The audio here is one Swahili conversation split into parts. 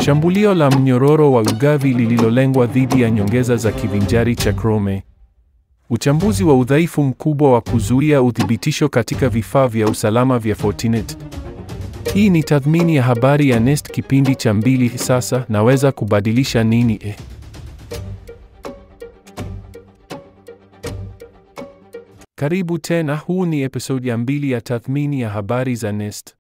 Shambulio la mnyororo wa ugavi lililolengwa dhidi ya nyongeza za kivinjari cha Chrome. Uchambuzi wa udhaifu mkubwa wa kuzuia uthibitisho katika vifaa vya usalama vya Fortinet. Hii ni tathmini ya habari ya Nest kipindi cha 2. Sasa naweza kubadilisha nini? Karibu tena, huu ni episodi ya 2 ya tathmini ya habari za Nest.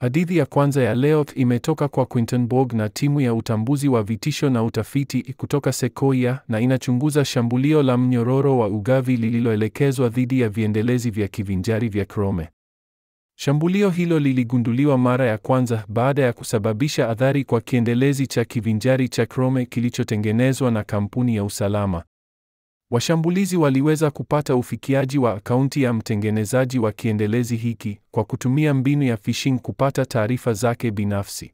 Hadithi ya kwanza ya leo imetoka kwa Quinton Borg na timu ya utambuzi wa vitisho na utafiti kutoka Sequoia na inachunguza shambulio la mnyororo wa ugavi lililoelekezwa dhidi ya viendelezi vya kivinjari vya Chrome. Shambulio hilo liligunduliwa mara ya kwanza baada ya kusababisha athari kwa kiendelezi cha kivinjari cha Chrome kilichotengenezwa na kampuni ya usalama. Washambulizi waliweza kupata ufikiaji wa akaunti ya mtengenezaji wa kiendelezi hiki kwa kutumia mbinu ya phishing kupata taarifa zake binafsi.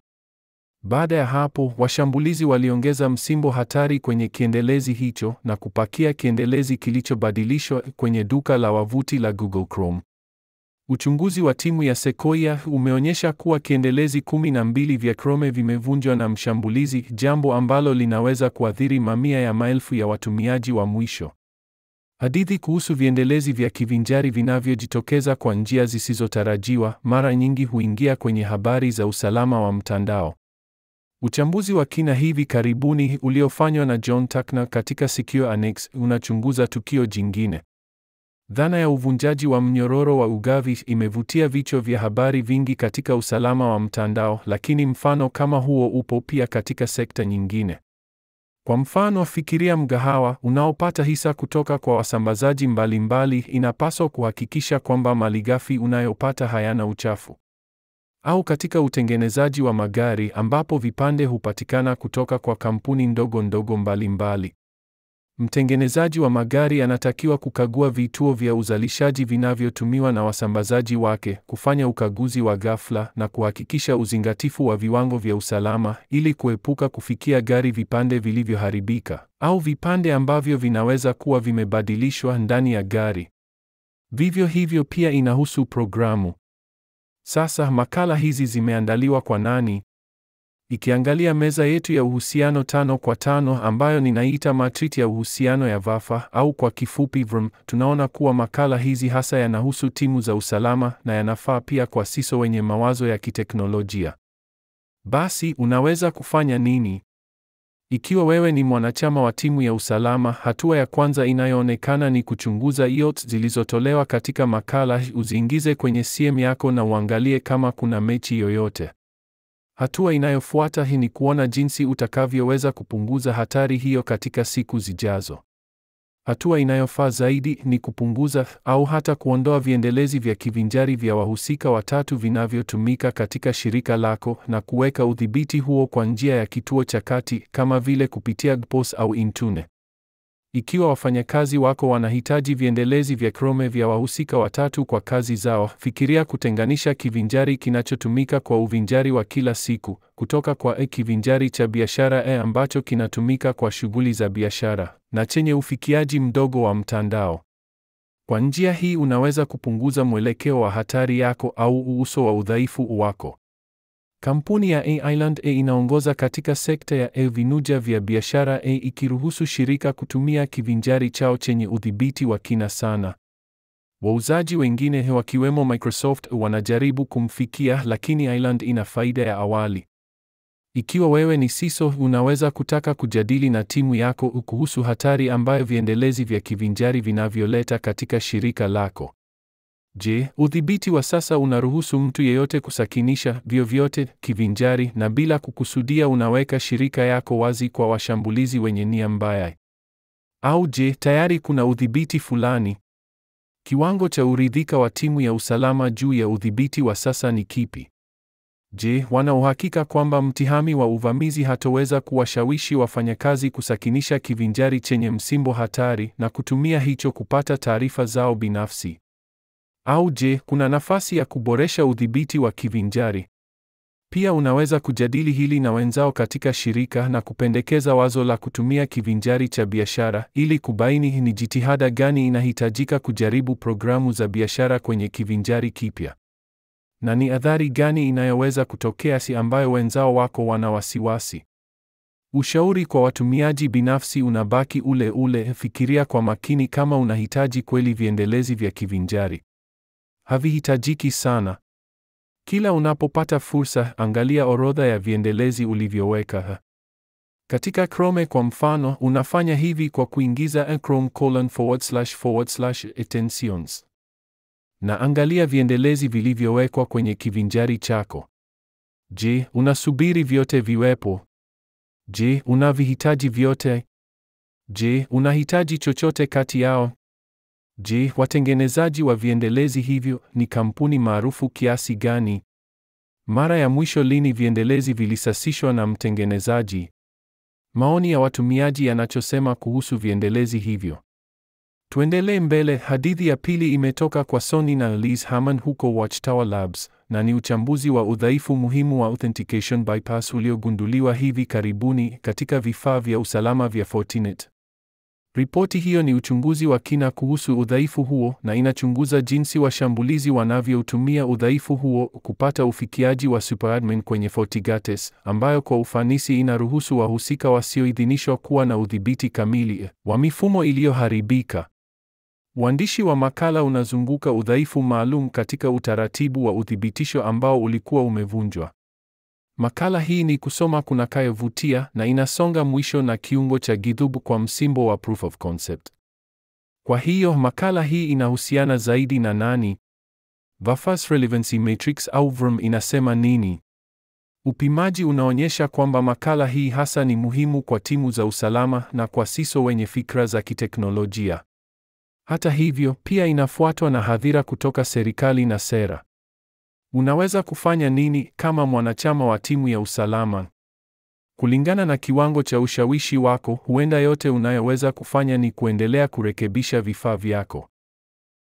Baada ya hapo, washambulizi waliongeza msimbo hatari kwenye kiendelezi hicho na kupakia kiendelezi kilichobadilishwa kwenye duka la wavuti la Google Chrome. Uchunguzi wa timu ya Sequoia umeonyesha kuwa kiendelezi 12 vya Chrome vimevunjwa na mshambulizi, jambo ambalo linaweza kuathiri mamia ya maelfu ya watumiaji wa mwisho. Hadithi kuhusu viendelezi vya kivinjari vinavyojitokeza kwa njia zisizotarajiwa mara nyingi huingia kwenye habari za usalama wa mtandao. Uchambuzi wa kina hivi karibuni uliofanywa na John Tuckner katika Secure Annex unachunguza tukio jingine. Dhana ya uvunjaji wa mnyororo wa ugavi imevutia vichwa vya habari vingi katika usalama wa mtandao, lakini mfano kama huo upo pia katika sekta nyingine. Kwa mfano, fikiria mgahawa unaopata hisa kutoka kwa wasambazaji mbalimbali, inapaswa kuhakikisha kwamba malighafi unayopata hayana uchafu. Au katika utengenezaji wa magari ambapo vipande hupatikana kutoka kwa kampuni ndogo mbalimbali. Mtengenezaji wa magari anatakiwa kukagua vituo vya uzalishaji vinavyotumiwa na wasambazaji wake, kufanya ukaguzi wa ghafla na kuhakikisha uzingatifu wa viwango vya usalama ili kuepuka kufikia gari vipande vilivyoharibika au vipande ambavyo vinaweza kuwa vimebadilishwa ndani ya gari. Vivyo hivyo pia inahusu programu. Sasa makala hizi zimeandaliwa kwa nani? Ikiangalia meza yetu ya uhusiano 5x5 ambayo ninaita matrix ya uhusiano ya VAFA au kwa kifupi VRM, tunaona kuwa makala hizi hasa yanahusu timu za usalama na yanafaa pia kwa CISO wenye mawazo ya kiteknolojia. Basi, unaweza kufanya nini? Ikiwa wewe ni mwanachama wa timu ya usalama, hatua ya kwanza inayoonekana ni kuchunguza EOTs zilizotolewa katika makala, uziingize kwenye CM yako na uangalie kama kuna mechi yoyote. Hatua inayofuata ni kuona jinsi utakavyoweza kupunguza hatari hiyo katika siku zijazo. Hatua inayofaa zaidi ni kupunguza au hata kuondoa viendelezi vya kivinjari vya wahusika watatu vinavyotumika katika shirika lako na kuweka udhibiti huo kwa njia ya kituo cha kati kama vile kupitia GPOS au Intune. Ikiwa wafanyakazi wako wanahitaji viendelezi vya Chrome vya wahusika watatu kwa kazi zao, fikiria kutenganisha kivinjari kinachotumika kwa uvinjari wa kila siku kutoka kwa kivinjari cha biashara ambacho kinatumika kwa shughuli za biashara na chenye ufikiaji mdogo wa mtandao. Kwa njia hii unaweza kupunguza mwelekeo wa hatari yako au uso wa udhaifu wako. Kampuni ya A-Island inaongoza katika sekta ya vinuja vya biashara ikiruhusu shirika kutumia kivinjari chao chenye udhibiti wa kina sana. Wauzaji wengine wakiwemo Microsoft wanajaribu kumfikia, lakini Island ina faida ya awali. Ikiwa wewe ni CISO, unaweza kutaka kujadili na timu yako kuhusu hatari ambayo viendelezi vya kivinjari vinavyoleta katika shirika lako. Je, udhibiti wa sasa unaruhusu mtu yeyote kusakinisha vyovyote kivinjari na bila kukusudia unaweka shirika yako wazi kwa washambulizi wenye nia mbaya? Au je, tayari kuna udhibiti fulani? Kiwango cha uridhika wa timu ya usalama juu ya udhibiti wa sasa ni kipi? Je, wana uhakika kwamba mtihani wa uvamizi hatoweza kuwashawishi wafanyakazi kusakinisha kivinjari chenye msimbo hatari na kutumia hicho kupata taarifa zao binafsi? Au je, kuna nafasi ya kuboresha udhibiti wa kivinjari? Pia unaweza kujadili hili na wenzao katika shirika na kupendekeza wazo la kutumia kivinjari cha biashara ili kubaini ni jitihada gani inahitajika kujaribu programu za biashara kwenye kivinjari kipya. Na ni athari gani inayoweza kutokea si ambayo wenzao wako wana wasiwasi? Ushauri kwa watumiaji binafsi unabaki ule ule. Fikiria kwa makini kama unahitaji kweli viendelezi vya kivinjari. Havihitajiki sana. Kila unapopata fursa, angalia orodha ya viendelezi ulivyoweka. Katika Chrome kwa mfano, unafanya hivi kwa kuingiza chrome://extensions. Na angalia viendelezi vilivyowekwa kwenye kivinjari chako. Je, unasubiri vyote viwepo? Je, unavihitaji vyote? Je, unahitaji chochote kati yao? Je, watengenezaji wa viendelezi hivyo ni kampuni maarufu kiasi gani? Mara ya mwisho lini viendelezi vilisasishwa na mtengenezaji? Maoni ya watumiaji yanachosema kuhusu viendelezi hivyo. Tuendelee mbele. Hadithi ya pili imetoka kwa Sony na Liz Harman huko Watchtower Labs, na ni uchambuzi wa udhaifu muhimu wa authentication bypass uliogunduliwa hivi karibuni katika vifaa vya usalama vya Fortinet. Ripoti hiyo ni uchunguzi wa kina kuhusu udhaifu huo na inachunguza jinsi washambulizi wanavyoutumia udhaifu huo kupata ufikiaji wa superadmin kwenye FortiGates, ambayo kwa ufanisi inaruhusu wahusika wasioidhinishwa kuwa na udhibiti kamili wa mifumo iliyoharibika. Uandishi wa makala unazunguka udhaifu maalum katika utaratibu wa uthibitisho ambao ulikuwa umevunjwa. Makala hii ni kusoma kunakayovutia na inasonga mwisho na kiungo cha GitHub kwa msimbo wa proof of concept. Kwa hiyo makala hii inahusiana zaidi na nani? Virus Relevancy Matrix au VRM inasema nini? Upimaji unaonyesha kwamba makala hii hasa ni muhimu kwa timu za usalama na kwa CISO wenye fikra za kiteknolojia. Hata hivyo, pia inafuatwa na hadhira kutoka serikali na sera. Unaweza kufanya nini kama mwanachama wa timu ya usalama? Kulingana na kiwango cha ushawishi wako, huenda yote unayoweza kufanya ni kuendelea kurekebisha vifaa vyako.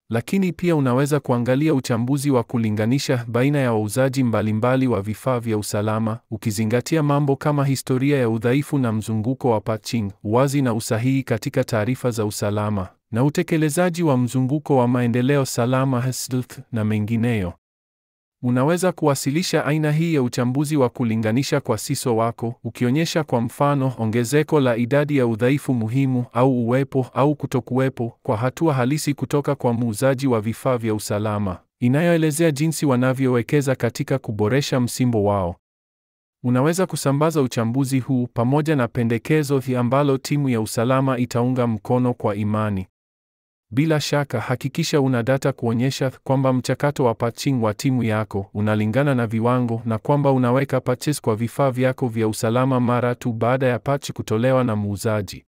Lakini pia unaweza kuangalia uchambuzi wa kulinganisha baina ya wauzaji mbalimbali wa vifaa vya usalama, ukizingatia mambo kama historia ya udhaifu na mzunguko wa patching, uwazi na usahihi katika taarifa za usalama, na utekelezaji wa mzunguko wa maendeleo salama (stealth) na mengineyo. Unaweza kuwasilisha aina hii ya uchambuzi wa kulinganisha kwa CISO wako, ukionyesha kwa mfano ongezeko la idadi ya udhaifu muhimu au uwepo au kutokuwepo kwa hatua halisi kutoka kwa muuzaji wa vifaa vya usalama, inayoelezea jinsi wanavyowekeza katika kuboresha msimbo wao. Unaweza kusambaza uchambuzi huu pamoja na pendekezo ambalo timu ya usalama itaunga mkono kwa imani. Bila shaka, hakikisha una data kuonyesha kwamba mchakato wa patching wa timu yako unalingana na viwango na kwamba unaweka patches kwa vifaa vyako vya usalama mara tu baada ya patch kutolewa na muuzaji.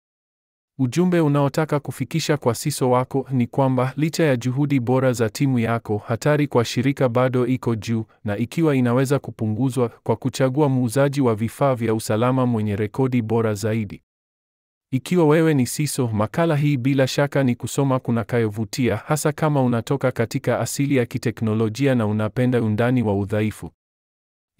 Ujumbe unaotaka kufikisha kwa CISO wako ni kwamba licha ya juhudi bora za timu yako, hatari kwa shirika bado iko juu, na ikiwa inaweza kupunguzwa kwa kuchagua muuzaji wa vifaa vya usalama mwenye rekodi bora zaidi. Ikiwa wewe ni CISO, makala hii bila shaka ni kusoma kunakayovutia, hasa kama unatoka katika asili ya kiteknolojia na unapenda undani wa udhaifu.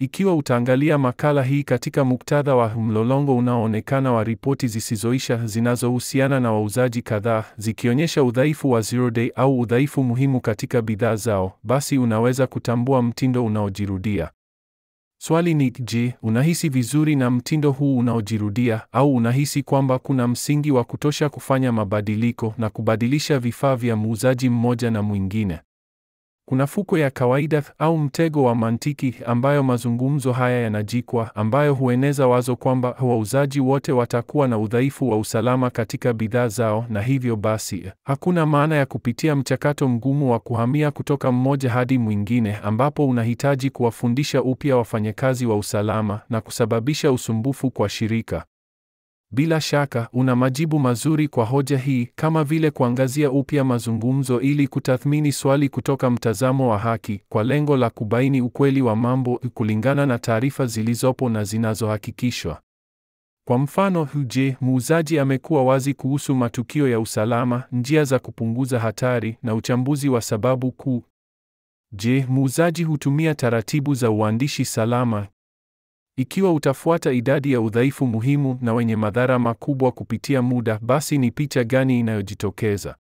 Ikiwa utaangalia makala hii katika muktadha wa mlolongo unaoonekana wa ripoti zisizoisha zinazohusiana na wauzaji kadhaa, zikionyesha udhaifu wa zero day au udhaifu muhimu katika bidhaa zao, basi unaweza kutambua mtindo unaojirudia. Swali ni, je, unahisi vizuri na mtindo huu unaojirudia, au unahisi kwamba kuna msingi wa kutosha kufanya mabadiliko na kubadilisha vifaa vya muuzaji mmoja na mwingine? Kuna fuko ya kawaida au mtego wa mantiki ambayo mazungumzo haya yanajikwa, ambayo hueneza wazo kwamba wauzaji wote watakuwa na udhaifu wa usalama katika bidhaa zao, na hivyo basi hakuna maana ya kupitia mchakato mgumu wa kuhamia kutoka mmoja hadi mwingine, ambapo unahitaji kuwafundisha upya wafanyakazi wa usalama na kusababisha usumbufu kwa shirika. Bila shaka, una majibu mazuri kwa hoja hii, kama vile kuangazia upya mazungumzo ili kutathmini swali kutoka mtazamo wa haki, kwa lengo la kubaini ukweli wa mambo kulingana na taarifa zilizopo na zinazohakikishwa. Kwa mfano, je, muuzaji amekuwa wazi kuhusu matukio ya usalama, njia za kupunguza hatari, na uchambuzi wa sababu kuu? Je, muuzaji hutumia taratibu za uandishi salama? Ikiwa utafuata idadi ya udhaifu muhimu na wenye madhara makubwa kupitia muda, basi ni picha gani inayojitokeza?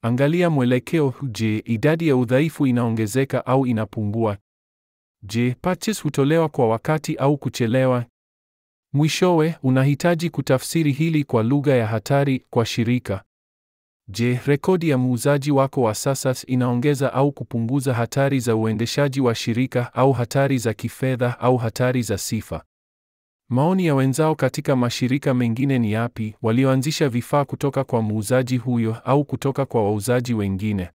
Angalia mwelekeo. Je, idadi ya udhaifu inaongezeka au inapungua? Je, patches hutolewa kwa wakati au kuchelewa? Mwishowe, unahitaji kutafsiri hili kwa lugha ya hatari kwa shirika. Je, rekodi ya muuzaji wako wa sasa inaongeza au kupunguza hatari za uendeshaji wa shirika au hatari za kifedha au hatari za sifa? Maoni ya wenzao katika mashirika mengine ni yapi, walioanzisha vifaa kutoka kwa muuzaji huyo au kutoka kwa wauzaji wengine?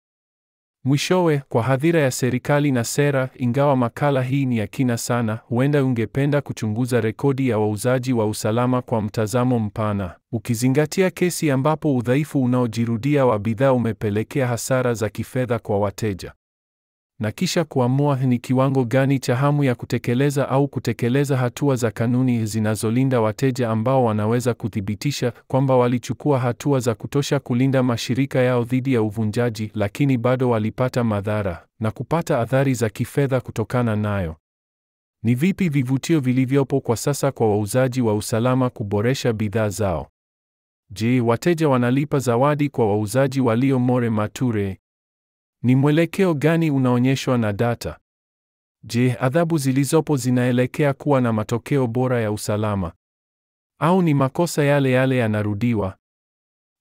Mwishowe, kwa hadhira ya serikali na sera, ingawa makala hii ni ya kina sana, huenda ungependa kuchunguza rekodi ya wauzaji wa usalama kwa mtazamo mpana, ukizingatia kesi ambapo udhaifu unaojirudia wa bidhaa umepelekea hasara za kifedha kwa wateja. Na kisha kuamua ni kiwango gani cha hamu ya kutekeleza au kutekeleza hatua za kanuni zinazolinda wateja ambao wanaweza kuthibitisha kwamba walichukua hatua za kutosha kulinda mashirika yao dhidi ya uvunjaji, lakini bado walipata madhara na kupata athari za kifedha kutokana nayo. Ni vipi vivutio vilivyopo kwa sasa kwa wauzaji wa usalama kuboresha bidhaa zao? Je, wateja wanalipa zawadi kwa wauzaji walio more mature? Ni mwelekeo gani unaonyeshwa na data? Je, adhabu zilizopo zinaelekea kuwa na matokeo bora ya usalama? Au ni makosa yale yale yanarudiwa?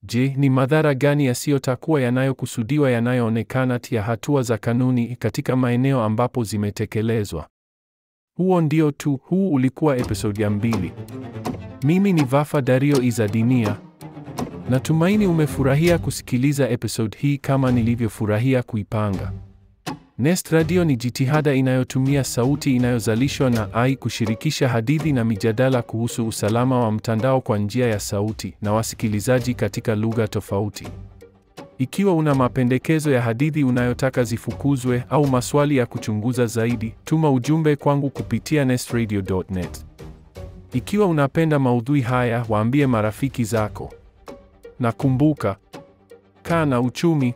Je, ni madhara gani yasiyotakuwa yanayokusudiwa yanayoonekana ya hatua za kanuni katika maeneo ambapo zimetekelezwa? Huu ulikuwa episode ya 2. Mimi ni Vafa Dario Izadinia. Natumaini umefurahia kusikiliza episode hii kama nilivyofurahia kuipanga. Nest Radio ni jitihada inayotumia sauti inayozalishwa na AI kushirikisha hadithi na mijadala kuhusu usalama wa mtandao kwa njia ya sauti na wasikilizaji katika lugha tofauti. Ikiwa una mapendekezo ya hadithi unayotaka zifukuzwe au maswali ya kuchunguza zaidi, tuma ujumbe kwangu kupitia nestradio.net. Ikiwa unapenda maudhui haya, waambie marafiki zako. Na kumbuka, kaa na uchumi.